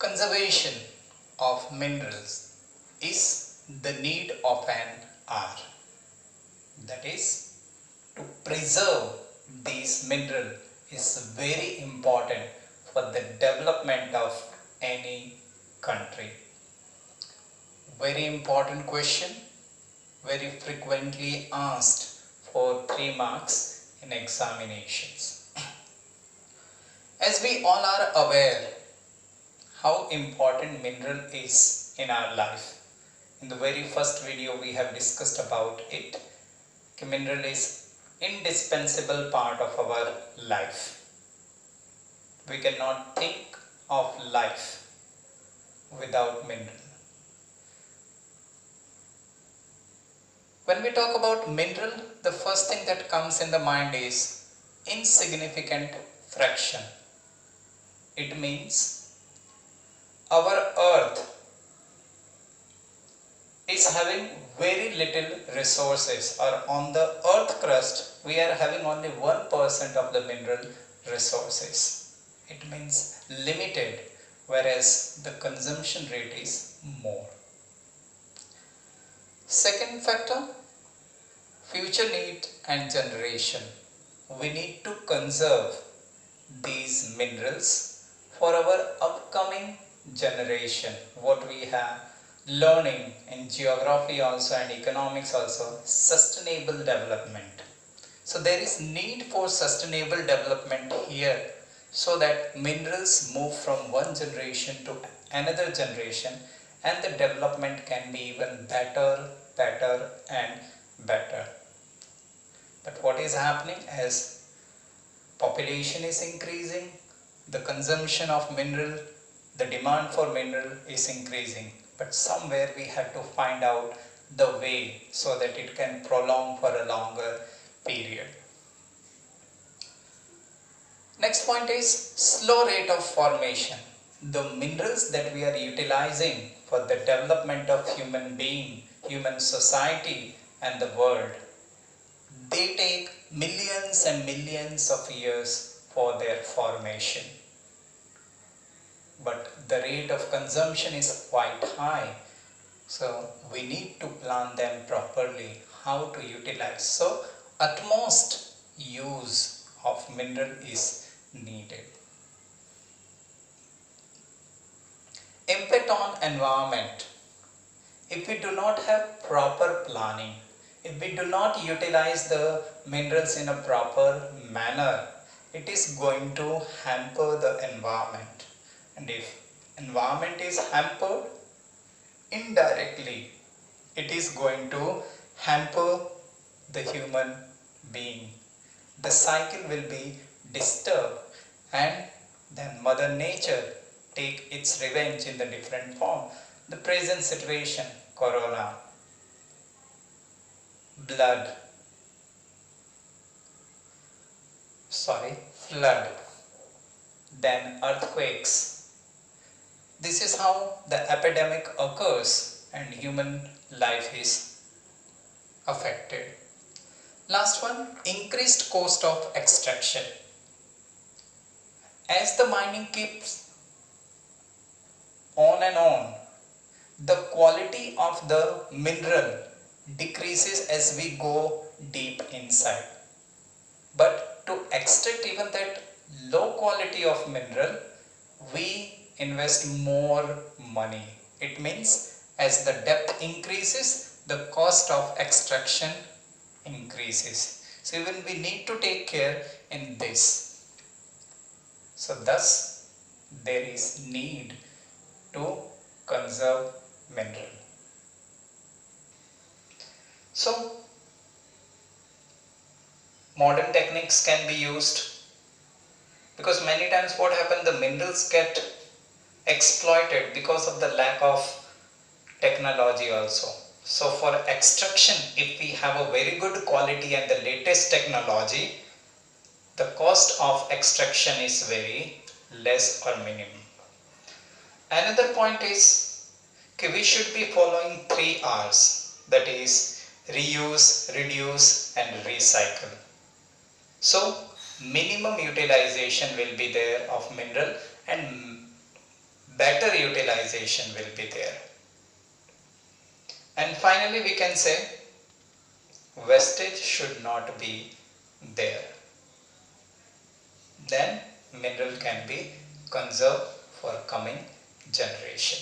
Conservation of minerals is the need of an hour. That is, to preserve these minerals is very important for the development of any country. Very important question, very frequently asked for 3 marks in examinations. As we all are aware how important mineral is in our life. In the very first video we have discussed about it. Mineral is indispensable part of our life. We cannot think of life without mineral. When we talk about mineral, the first thing that comes in the mind is insignificant fraction. It means our earth is having very little resources, or on the earth crust we are having only 1% of the mineral resources. It means limited, whereas the consumption rate is more. Second factor, future need and generation. We need to conserve these minerals for our upcoming generation. What we have learning in geography also and economics also, sustainable development. So there is need for sustainable development here, so that minerals move from one generation to another generation and the development can be even better and better. But what is happening as population is increasing, the consumption of mineral, the demand for mineral is increasing, but somewhere we have to find out the way so that it can prolong for a longer period. Next point is slow rate of formation. The minerals that we are utilizing for the development of human being, human society and the world, they take millions and millions of years for their formation. But the rate of consumption is quite high, so we need to plan them properly, how to utilize. So utmost use of mineral is needed. Impact on environment. If we do not have proper planning, if we do not utilize the minerals in a proper manner, it is going to hamper the environment. And if environment is hampered, indirectly it is going to hamper the human being. The cycle will be disturbed and then Mother Nature take its revenge in the different form. The present situation, corona, flood, then earthquakes. This is how the epidemic occurs and human life is affected. Last one, increased cost of extraction. As the mining keeps on and on, the quality of the mineral decreases as we go deep inside. But to extract even that low quality of mineral, we invest more money. It means as the depth increases, the cost of extraction increases. So even we need to take care in this. So thus there is need to conserve mineral. So modern techniques can be used, because many times what happens, the minerals get exploited because of the lack of technology also. So for extraction, if we have a very good quality and the latest technology, the cost of extraction is very less or minimum. Another point is we should be following 3 R's, that is reuse, reduce and recycle. So minimum utilization will be there of mineral and better utilization will be there. And finally we can say wastage should not be there. Then mineral can be conserved for coming generation.